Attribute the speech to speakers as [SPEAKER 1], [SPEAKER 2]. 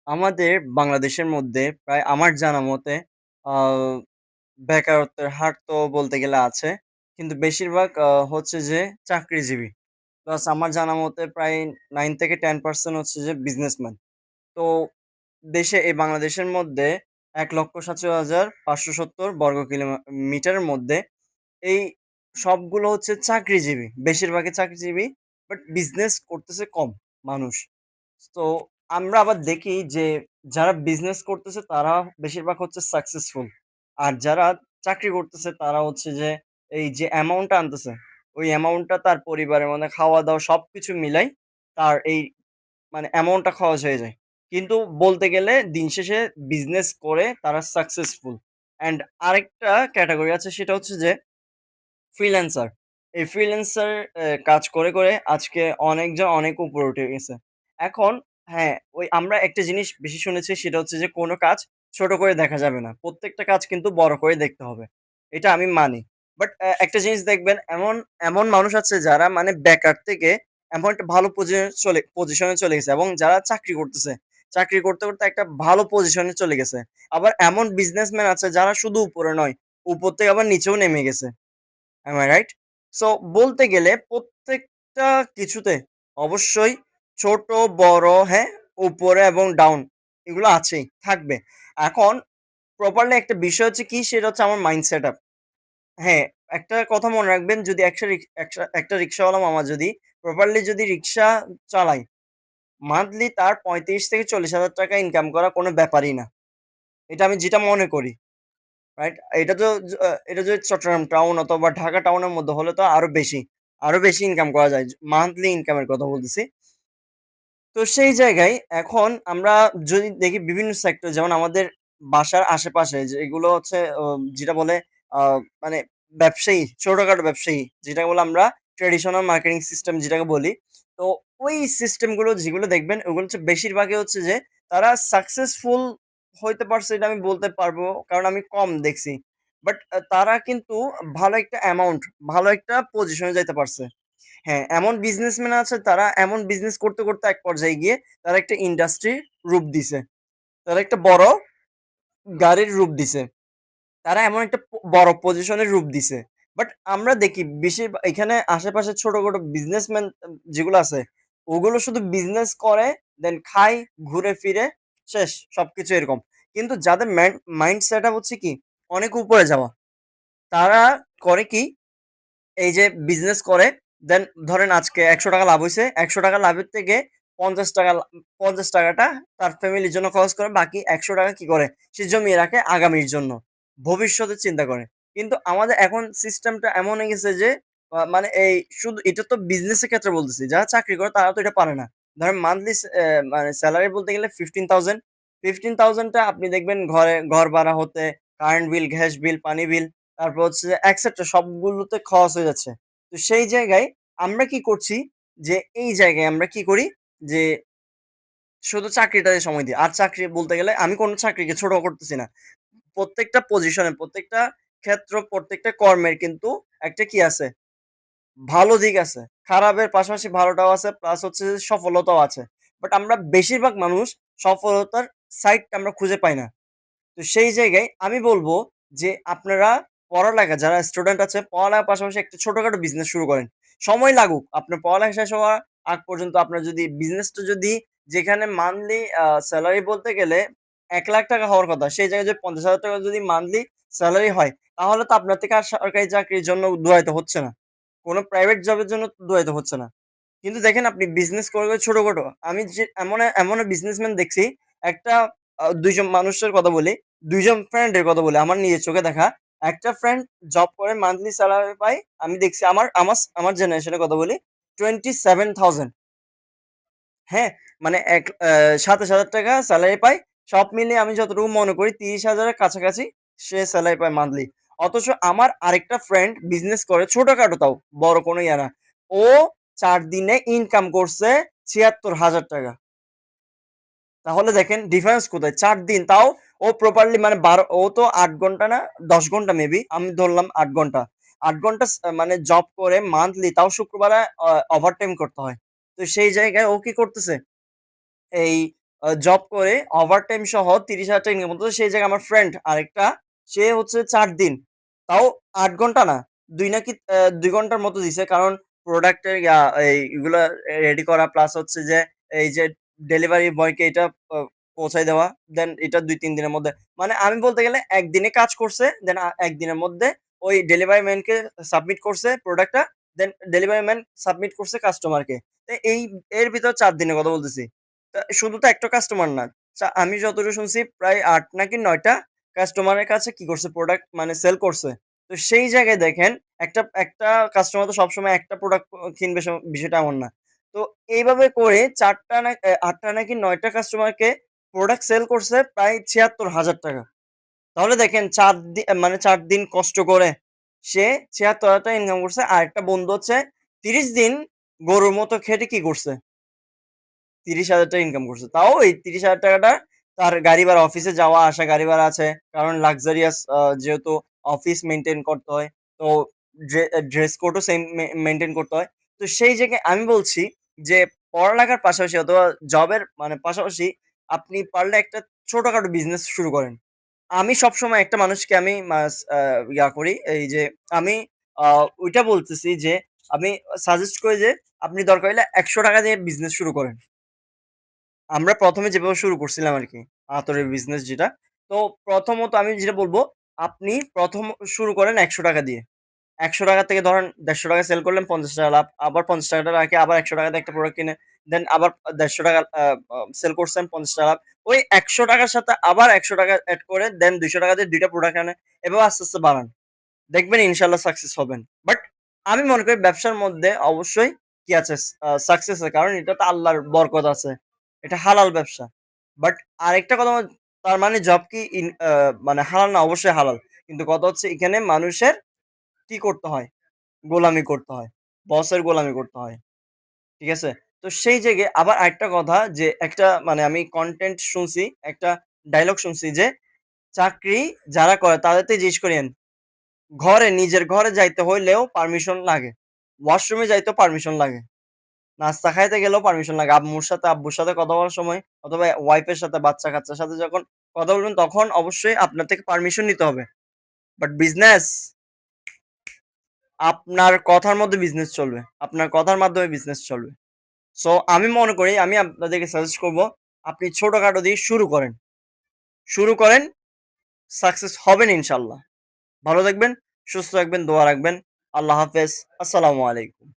[SPEAKER 1] আমাদের বাংলাদেশের মধ্যে প্রায় আমার জানা মতে আ বেকারত্বের হার তো বলতে গেলে আছে। কিন্তু বেশিরভাগ হচ্ছে যে চাকরিজীবী। প্লাস আমার জানা মতে প্রায় 9 থেকে 10% হচ্ছে যে বিজনেসম্যান। তো এই বাংলাদেশের মধ্যে ১,৭৭,৫৭০ বর্গ মিটারের মধ্যে এই সবগুলো হচ্ছে চাকরিজীবী। বেশিরভাগই চাকরিজীবী। বাট বিজনেস করতেছে কম মানুষ। তো আমরা আবার দেখি যে যারা বিজনেস করতেছে তারা বেশিরভাগ হচ্ছে সাকসেসফুল। আর যারা চাকরি করতেছে তারা হচ্ছে যে এই যে অ্যামাউন্টটা আনতেছে, ওই অ্যামাউন্টটা তার পরিবারের মানে খাওয়া-দাওয়া সবকিছু মিলাই তার এই মানে অ্যামাউন্টটা খরচ হয়ে যায়। কিন্তু বলতে গেলে দিন শেষে বিজনেস করে তারা সাকসেসফুল। অ্যান্ড আরেকটা ক্যাটেগরি আছে সেটা হচ্ছে যে ফ্রিল্যান্সার। এই ফ্রিল্যান্সার কাজ করে আজকে অনেকজন অনেক উপরে উঠে গেছে। এখন হ্যাঁ, ওই আমরা একটা জিনিস বেশি শুনেছি সেটা হচ্ছে যে কোন কাজ ছোট করে দেখা যাবে না। প্রত্যেকটা কাজ কিন্তু বড় করে দেখতে হবে। এটা আমি মানি। বাট একটা জিনিস দেখবেন এমন মানুষ আছে যারা মানে বেকার থেকে এমন একটা ভালো পজিশনে চলে গেছে এবং যারা চাকরি করতেছে। চাকরি করতে একটা ভালো পজিশনে চলে গেছে। আবার এমন বিজনেসম্যান আছে যারা শুধু উপরে নয়, উপর থেকে আবার নিচেও নেমে গেছে। Am I right? সো বলতে গেলে প্রত্যেকটা কিছুতে অবশ্যই ছোট, বড়, হ্যাঁ? উপরে এবং ডাউন এগুলো আছেই, থাকবে। এখন প্রপারলি একটা বিষয় হচ্ছে কি সেটা হচ্ছে আমার মাইন্ড সেটআপ। হ্যাঁ, একটা কথা মনে রাখবেন যদি একটা রিক্শাওয়ালা মামা যদি প্রপারলি যদি রিক্সা চালায়, মান্থলি তার ৩৫ থেকে ৪০,০০০ টাকা ইনকাম করা কোনো ব্যাপারই না। এটা আমি যেটা মনে করি। রাইট? এটা যদি চট্টগ্রাম টাউন অথবা ঢাকা টাউনের মধ্যে হলে তো আরো বেশি ইনকাম করা যায়। মান্থলি ইনকামের কথা বলতেছি। তো সেই জায়গায় এখন আমরা যদি দেখি বিভিন্ন সেক্টর যেমন আমাদের বাসার আশেপাশে যেগুলো হচ্ছে যেটা বলে আ মানে ব্যবসায়ী, ছোটখাটো ব্যবসায়ী যেটাকে বলে আমরা ট্র্যাডিশনাল মার্কেটিং সিস্টেম যেটাকে বলি। তো ওই সিস্টেম গুলো যেগুলো দেখবেন ওগুলো হচ্ছে বেশিরভাগই হচ্ছে যে তারা সাকসেসফুল হইতে পারছে এটা আমি বলতে পারবো। কারণ আমি কম দেখছি। বাট তারা কিন্তু ভালো একটা অ্যামাউন্ট, ভালো একটা পজিশনে যাইতে পারছে। হ্যাঁ, এমন বিজনেসম্যান আছে তারা এমন বিজনেস করতে এক পর্যায়ে গিয়ে তারা একটা ইন্ডাস্ট্রির রূপ দিছে। তারা একটা বড় গাড়ির রূপ দিছে। তারা এমন একটা বড় পজিশনের রূপ দিছে। বাট আমরা দেখি এখানে আশেপাশে ছোটখাটো বিজনেসম্যান যেগুলো আছে, ওগুলো শুধু বিজনেস করে, দেন খায়, ঘুরে ফিরে, শেষ। সবকিছু এরকম। কিন্তু যাদের মাইন্ড সেটআপ হচ্ছে কি অনেক উপরে যাওয়া। তারা করে কি এই যে বিজনেস করে দেন ধরেন আজকে ৳১০০ লাভ হইছে। ৳১০০ লাভের থেকে ৳৫০ টা তার ফ্যামিলির জন্য খরচ করে। বাকি ৳১০০ কি করে? সে জমিয়ে রাখে আগামীর জন্য। ভবিষ্যতের চিন্তা করে। কিন্তু আমাদের এখন সিস্টেমটা এমন হয়ে গেছে যে মানে এই শুধু এটা তো বিজনেসের ক্ষেত্রে বলতেছি। যারা চাকরি করে তারা তো এটা পারে না। ধরেন মান্থলি মানে সেলারি বলতে গেলে 15,000 15,000 টা আপনি দেখবেন ঘর ভাড়া হতে, কারেন্ট বিল, গ্যাস বিল, পানি বিল তারপর হচ্ছে যে etcetera সবগুলোতে খরচ হয়ে যাচ্ছে। তো সেই জায়গায় আমরা কি করছি যে এই জায়গায় আমরা কি করি যে শুধু চাকরিটাতে সময় দিই। আর চাকরি বলতে গেলে আমি কোন চাকরিকে ছোট করতেছি না। প্রত্যেকটা পজিশনে, প্রত্যেকটা ক্ষেত্র, প্রত্যেকটা কর্মের কিন্তু একটা কি আছে? ভালো দিক আছে। খারাপের পাশাপাশি ভালোটাও আছে প্লাস হচ্ছে যে সফলতাও আছে। বাট আমরা বেশিরভাগ মানুষ সফলতার সাইডটা আমরা খুঁজে পাই না। তো সেই জায়গায় আমি বলব যে আপনারা যারা স্টুডেন্ট আছে পড়ালেখার পাশাপাশি একটা ছোটখাটো বিজনেস শুরু করেন। সময় লাগুক। আপনার পড়ালেখা শেষ হওয়ার আগ পর্যন্ত আপনার যদি বিজনেসটা যদি যেখানে মান্থলি সেলারি বলতে গেলে ৳১,০০,০০০ হওয়ার কথা। সেই জায়গায় যদি ৳৫০,০০০ যদি মান্থলি সেলারি হয়, তাহলে তো আপনার থেকে আর সরকারি চাকরির জন্য দৌড়াইতে হচ্ছে না। কোন প্রাইভেট জবের জন্য দৌড়াইতে হচ্ছে না। কিন্তু দেখেন আপনি বিজনেস করে ছোটখাটো। আমি যে এমনও বিজনেসম্যান দেখছি, একটা ২ জন মানুষের কথা বলি, ২ জন ফ্রেন্ডের কথা বলি। আমার নিজের চোখে দেখা। একটা ফ্রেন্ড জব করে মান্থলি সেলারি পায়। আমি দেখছি আমার জেনারেশনের কথা বলি, 27,000 হ্যাঁ? মানে ৳২৭,০০০ সেলারি পায়। সব মিলিয়ে আমি যতটুকু মনে করি ৩০,০০০ এর কাছাকাছি সে সেলারি পায় মান্থলি। অথচ আমার আরেকটা ফ্রেন্ড বিজনেস করে ছোটখাটো তাও, বড় কোনো ইয়া না। ও ৪ দিনে ইনকাম করছে ৳৭৬,০০০ তাহলে দেখেন ডিফারেন্স কোথায়? ৪ দিন তাও ও প্রপারলি মানে ও তো ৮ ঘন্টা না ১০ ঘন্টা মেবি আমি ধরলাম ৮ ঘন্টা। ৮ ঘন্টা মানে জব করে মান্থলি তাও শুক্রবারে ওভারটাইম করতে হয়। তো সেই জায়গায় ও কি করতেছে? এই জব করে ওভারটাইম সহ ৳৩০,০০০ ইনকাম করতেছে। সেই জায়গায় আমার ফ্রেন্ড আরেকটা সে হচ্ছে ৪ দিন, তাও ৮ ঘন্টা না, ২ নাকি ২ ঘন্টার মতো দিছে। কারণ প্রোডাক্টের এগুলা রেডি করা প্লাস হচ্ছে যে এই যে ডেলিভারি বয়কে এটা আ পৌঁছায় দেওয়া। দেন এটা ২-৩ দিনের মধ্যে। মানে আমি বলতে গেলে একদিনে কাজ করছে। দেন ১ দিনের মধ্যে ওই ডেলিভারি ম্যানকে সাবমিট করছে প্রোডাক্টটা। দেন ডেলিভারি ম্যান সাবমিট করছে কাস্টমারকে। এর ভিতর ৪ দিনের কথা বলতেছি। শুধু তো একটা কাস্টমার না। আমি যতদূর শুনছি প্রায় ৮ নাকি ৯ টা কাস্টমারের কাছে কি করছে প্রোডাক্ট মানে সেল করছে। তো সেই জায়গায় দেখেন একটা কাস্টমার তো সবসময় একটা প্রোডাক্ট কিনবে বিষয়টা এমন না। তো এইভাবে করে ৪ টা না ৮ টা নাকি ৯ টা কাস্টমারকে প্রোডাক্ট সেল করছে প্রায় ৳৭৬,০০০। তাহলে দেখেন ৪ দিন কষ্ট করে সে ৳৭৬,০০০ ইনকাম করছে। আরেকটা বন্ধু হচ্ছে ৩০ দিন গরুর মতো খেটে কি করছে? ৳৩০,০০০ ইনকাম করছে। তাও এই ৳৩০,০০০ টা তার গাড়ি ভাড়া, অফিসে যাওয়া আসা গাড়ি ভাড়া আছে। কারণ লাক্সারিয়াস যেহেতু অফিস মেইনটেইন করতে হয়। তো ড্রেস কোডও সেম মেইনটেইন করতে হয়। তো সেই জায়গায় আমি বলছি যে পড়ালেখার পাশাপাশি অথবা জবের মানে পাশাপাশি আপনি পারলে একটা ছোটখাটো বিজনেস শুরু করেন। আমি সবসময় একটা মানুষকে আমি মাস আ ইয়া করি এই যে আমি আ ওইটা বলতেছি যে আমি সাজেস্ট করি যে আপনি দরকার হইলে ৳১০০ দিয়ে বিজনেস শুরু করেন। আমরা ১ম এ যেভাবে শুরু করছিলাম আরকি, আতরের বিজনেস যেটা। তো প্রথমত আমি যেটা বলব, আপনি ১ম শুরু করেন ৳১০০ দিয়ে। ৳১০০ থেকে ধরেন ৳১৫০ সেল করলেন ৳৫০ লাভ। আবার ৳৫০ টা রাখে আবার ৳১০০ দিয়ে একটা প্রোডাক্ট কিনে দেন আবার ৳১৫০ আ আ সেল করছেন ৳৫০ লাভ। ওই ৳১০০ র সাথে আবার ৳১০০ এড করে দেন ৳২০০ দিয়ে ২ টা প্রোডাক্ট আনেন। এভাবে আস্তে, আস্তে বাড়ান। দেখবেন ইনশাআল্লাহ সাকসেস হবেন। বাট আমি মনে করি ব্যবসার মধ্যে অবশ্যই কি আছে সাকসেস আছে। কারণ এটাতে আল্লাহর বরকত আছে। এটা হালাল ব্যবসা। বাট আরেকটা কথা তার মানে জব কি মানে হালাল না? অবশ্যই হালাল। কিন্তু কথা হচ্ছে এখানে মানুষের কি করতে হয়? গোলামি করতে হয়। বসের গোলামি করতে হয়। ঠিক আছে? তো সেই জায়গায় আবার আরেকটা কথা যে একটা মানে আমি কনটেন্ট শুনছি, একটা ডায়ালগ শুনছি যে, "চাকরি যারা করে তাদেরকে জিজ্ঞেস করিয়েন নিজের ঘরে যাইতে হইলেও পারমিশন লাগে। ওয়াশরুমে যাইতেও পারমিশন লাগে। নাস্তা খাইতে গেলেও পারমিশন লাগে। আব্বুর সাথে কথা বলার সময় অথবা ওয়াইফের সাথে, বাচ্চা-কাচ্চার সাথে যখন কথা বলবেন তখন অবশ্যই আপনার থেকে পারমিশন নিতে হবে। বাট বিজনেস আপনার কথার মধ্যে বিজনেস চলবে। আপনার কথার মাধ্যমে বিজনেস চলবে। সো আমি মনে করি আমি আপনাদেরকে সাজেস্ট করব আপনি ছোটখাটো দিয়ে শুরু করেন। শুরু করেন, সাকসেস হবেন ইনশাআল্লাহ। ভালো থাকবেন, সুস্থ থাকবেন, দোয়া রাখবেন। আল্লাহ হাফেজ। আসসালামু আলাইকুম।